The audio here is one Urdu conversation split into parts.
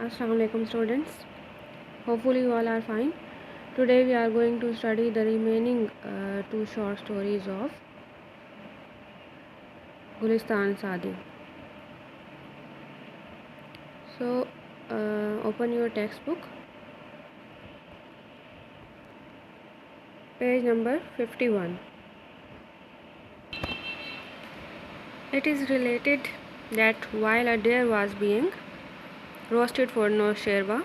Assalamu alaikum students. Hopefully you all are fine. Today we are going to study the remaining two short stories of Gulistan Sadi. So open your textbook. Page number 51. It is related that while a deer was being roasted for Nosherwa,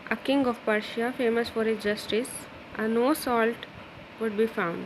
a king of Persia famous for his justice, no salt would be found.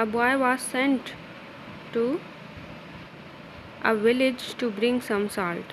A boy was sent to a village to bring some salt.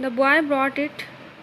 The boy brought it.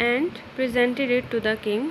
and presented it to the king.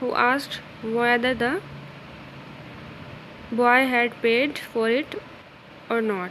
Who asked whether the boy had paid for it or not.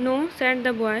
No, said the boy.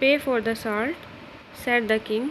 Pay for the salt, said the king.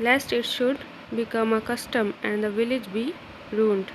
lest it should become a custom and the village be ruined.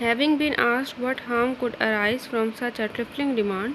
Having been asked what harm could arise from such a trifling demand,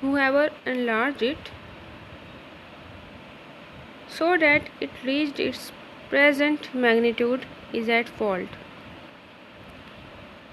Whoever enlarged it so that it reached its present magnitude is at fault.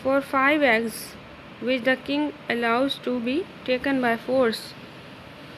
For 5 eggs which the king allows to be taken by force,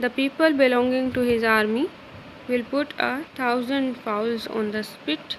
the people belonging to his army will put 1,000 fowls on the spit,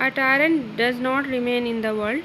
A tyrant does not remain in the world,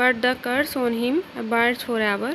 But the curse on him abides forever,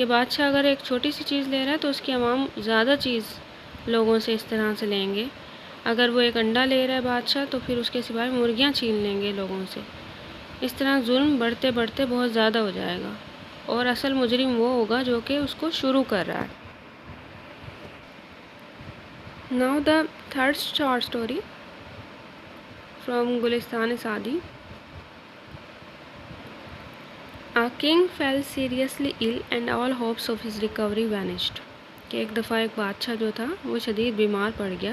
کہ بادشاہ اگر ایک چھوٹی سی چیز لے رہا ہے تو اس کی عوام زیادہ چیز لوگوں سے اس طرح سے لیں گے. اگر وہ ایک انڈا لے رہا ہے بادشاہ تو پھر اس کے سوائے مرغیاں چھین لیں گے لوگوں سے. اس طرح ظلم بڑھتے بڑھتے بہت زیادہ ہو جائے گا اور اصل مجرم وہ ہوگا جو کہ اس کو شروع کر رہا ہے. Now the third short story from Gulistan Saadi. A king fell seriously ill and all hopes of his recovery vanished. کہ ایک دفعہ ایک بادشاہ جو تھا وہ شدید بیمار پڑ گیا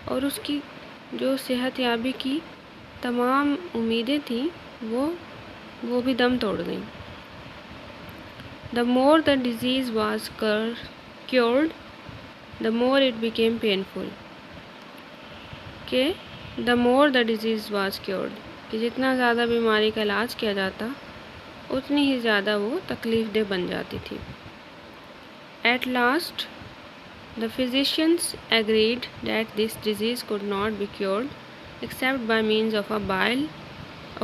اور اس کی جو صحت یابی کی تمام امیدیں تھیں وہ بھی دم توڑ گئیں. The more the disease was cured, the more it became painful. کہ the more the disease was cured کہ جتنا زیادہ بیماری کا علاج کیا جاتا اتنی ہی زیادہ وہ تکلیف دہ بن جاتی تھی. At last, the physicians agreed that this disease could not be cured except by means of a bile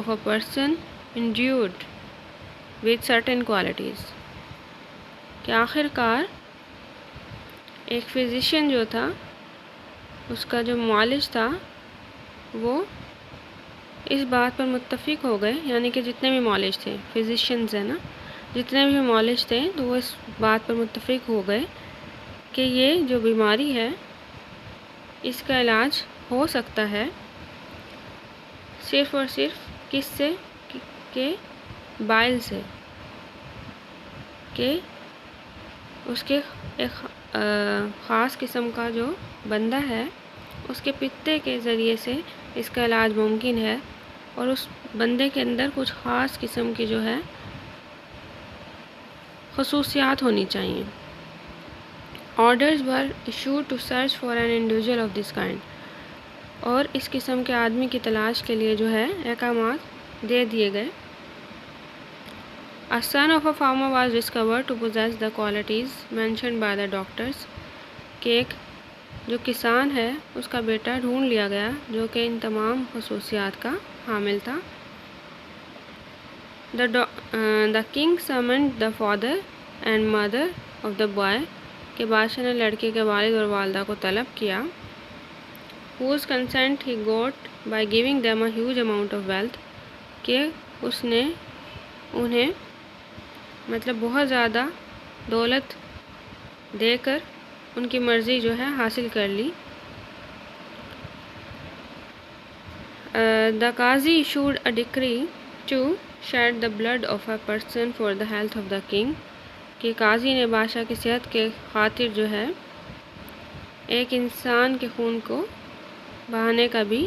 of a person endued with certain qualities. کہ آخر کار ایک فزیشین جو تھا اس کا جو معالج تھا وہ اس بات پر متفق ہو گئے، یعنی کہ جتنے بھی معالج تھے، فزیشینز ہیں نا، جتنے بھی معالج تھے تو وہ اس بات پر متفق ہو گئے کہ یہ جو بیماری ہے اس کا علاج ہو سکتا ہے صرف اور صرف کس سے کہ بائل سے، کہ اس کے ایک خاص قسم کا جو بندہ ہے اس کے پتے کے ذریعے سے اس کا علاج ممکن ہے اور اس بندے کے اندر کچھ خاص قسم کی جو ہے خصوصیات ہونی چاہیے. Orders were issued to search for an individual of this kind. اور اس قسم کے آدمی کی تلاش کے لیے جو ہے احکامات دے دیے گئے. A son of a farmer was discovered to possess the qualities mentioned by the doctors. کہ ایک جو کسان ہے اس کا بیٹا ڈھونڈ لیا گیا جو کہ ان تمام خصوصیات کا حامل تھا. The king summoned the father and mother of the boy. کہ بادشاہ نے لڑکے کے والد اور والدہ کو طلب کیا. Whose consent he got by giving them a huge amount of wealth. کہ اس نے انہیں مطلب بہت زیادہ دولت دے کر ان کی مرضی جو ہے حاصل کر لی. The Qazi issued a decree to shed the blood of a person for the health of the king. کہ قاضی نے بادشاہ کی صحت کے خاطر جو ہے ایک انسان کے خون کو بہانے کا بھی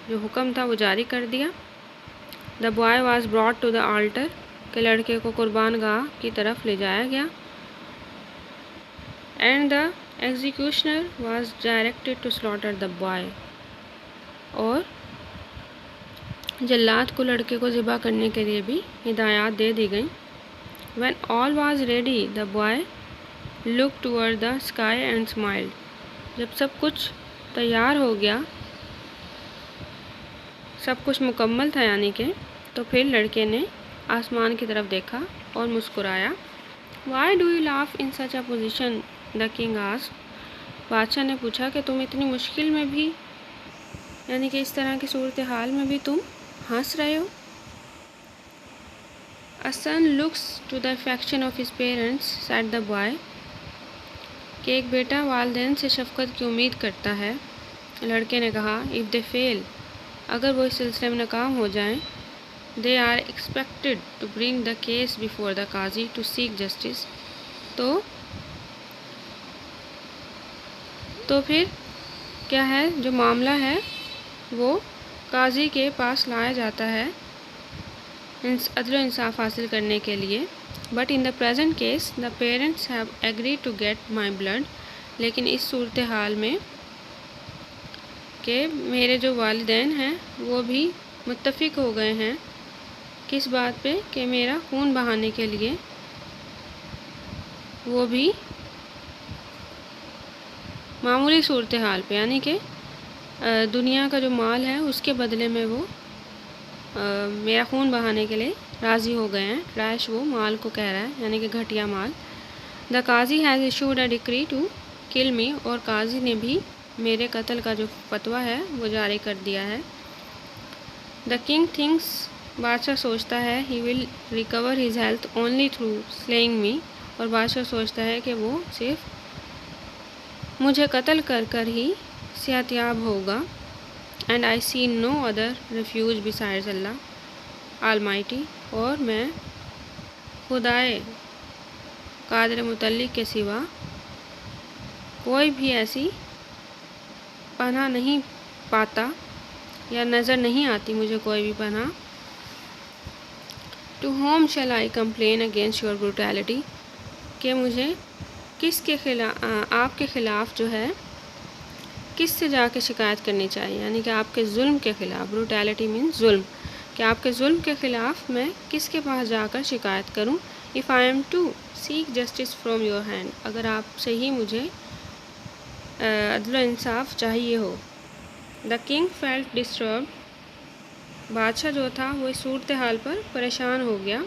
جو حکم تھا وہ جاری کر دیا. The boy was brought to the altar. کہ لڑکے کو قربان گاہ کی طرف لے جایا گیا. And the executioner was directed to slaughter the boy. اور جلاد کو لڑکے کو ذبح کرنے کے لیے بھی ہدایات دے دی گئیں. When all was ready, the boy looked toward the sky and smiled. جب سب کچھ تیار ہو گیا، سب کچھ مکمل تھا یعنی کہ، تو پھر لڑکے نے آسمان کی طرف دیکھا اور مسکرایا. Why do you laugh in such a position? The king asked. بادشاہ نے پوچھا کہ تم اتنی مشکل میں بھی یعنی کہ اس طرح کی صورتحال میں بھی تم ہنس رہے ہو. A son looks to the affection of his parents, said the boy. کہ ایک بیٹا والدین سے شفقت کی امید کرتا ہے. لڑکے نے کہا if they fail, اگر وہ اس سلسلے میں ناکام ہو جائیں, they are expected to bring the case before the Qazi to seek justice. تو پھر کیا ہے جو معاملہ ہے وہ قاضی کے پاس لایا جاتا ہے عدل و انصاف حاصل کرنے کے لیے. But in the present case, the parents have agreed to get my blood. لیکن اس صورتحال میں کہ میرے جو والدین ہیں وہ بھی متفق ہو گئے ہیں کس بات پہ کہ میرا خون بہانے کے لیے، وہ بھی معمولی صورتحال پہ، یعنی کہ دنیا کا جو مال ہے اس کے بدلے میں وہ میرا خون بہانے کے لیے راضی ہو گئے ہیں. ٹریش وہ مال کو کہہ رہا ہے یعنی کہ گھٹیا مال. The qazi has issued a decree to kill me, اور قاضی نے بھی میرے قتل کا جو فتویٰ ہے وہ جاری کر دیا ہے. دا کنگ تھنکس، بادشاہ سوچتا ہے he will recover his health only through slaying me, اور بادشاہ سوچتا ہے کہ وہ صرف مجھے قتل کر کر ہی صحت یاب ہوگا. And I see no other refuge besides Allah almighty, اور میں خدائے قادر مطلق کے سوا کوئی بھی ایسی پناہ نہیں پاتا یا نظر نہیں آتی مجھے کوئی بھی پناہ. To whom shall I complain against your brutality, کہ مجھے کس کے خلاف، آپ کے خلاف جو ہے کس سے جا کے شکایت کرنی چاہیے، یعنی کہ آپ کے ظلم کے خلاف. بروٹیلٹی مینس ظلم، کہ آپ کے ظلم کے خلاف میں کس کے پاس جا کر شکایت کروں. If I am to seek justice from your hand, اگر آپ سے ہی مجھے عدل و انصاف چاہیے ہو. دا کنگ فیلٹ ڈسٹربڈ، بادشاہ جو تھا وہ اس صورتحال پر پریشان ہو گیا.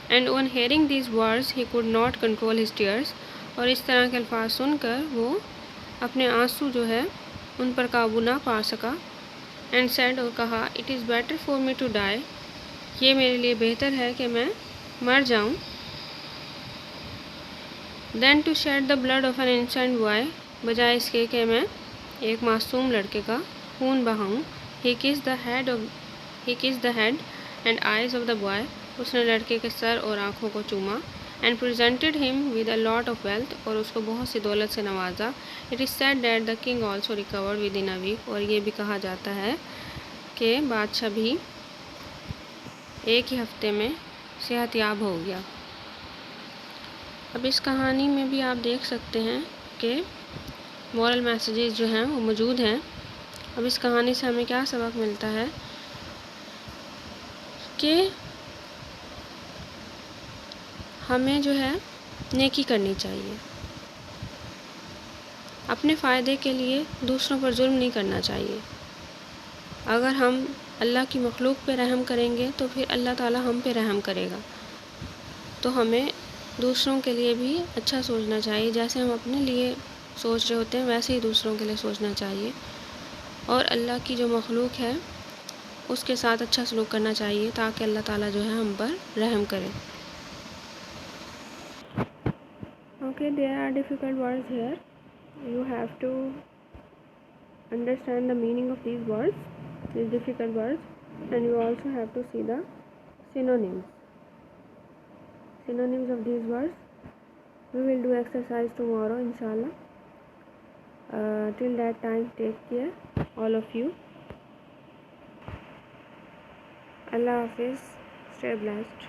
And on hearing these words he could not control his tears, اور اس طرح کے الفاظ سن کر وہ اپنے آنسو جو ہے ان پر قابو نہ پا سکا. اینڈ سیڈ، اور کہا، it is better for me to die, یہ میرے لیے بہتر ہے کہ میں مر جاؤں. Then to shed the blood of an innocent boy, بجائے اس کے کہ میں ایک معصوم لڑکے کا خون بہاؤں. He kiss the head and eyes of the boy, اس نے لڑکے کے سر اور آنکھوں کو چوما. And presented him with a lot of wealth, اور اس کو بہت سی دولت سے نوازا. It is said that the king also recovered within a week, اور یہ بھی کہا جاتا ہے کہ بادشاہ بھی ایک ہی ہفتے میں صحت یاب ہو گیا. اب اس کہانی میں بھی آپ دیکھ سکتے ہیں کہ مورل میسیجز جو ہیں وہ موجود ہیں. اب اس کہانی سے ہمیں کیا سبق ملتا ہے کہ ہمیں جو ہے نیکی کرنی چاہیے، اپنے فائدے کے لیے دوسروں پر ظلم نہیں کرنا چاہیے. اگر ہم اللہ کی مخلوق پہ رحم کریں گے تو پھر اللہ تعالیٰ ہم پہ رحم کرے گا. تو ہمیں دوسروں کے لیے بھی اچھا سوچنا چاہیے، جیسے ہم اپنے لیے سوچ رہے ہوتے ہیں ویسے ہی دوسروں کے لیے سوچنا چاہیے. اور اللہ کی جو مخلوق ہے اس کے ساتھ اچھا سلوک کرنا چاہیے تاکہ اللہ تعالیٰ جو ہے ہم پر رحم کرے. Okay, there are difficult words here. You have to understand the meaning of these words, these difficult words, and you also have to see the synonyms of these words. We will do exercise tomorrow, inshallah. Till that time, take care, all of you. Allah Hafiz. Stay blessed.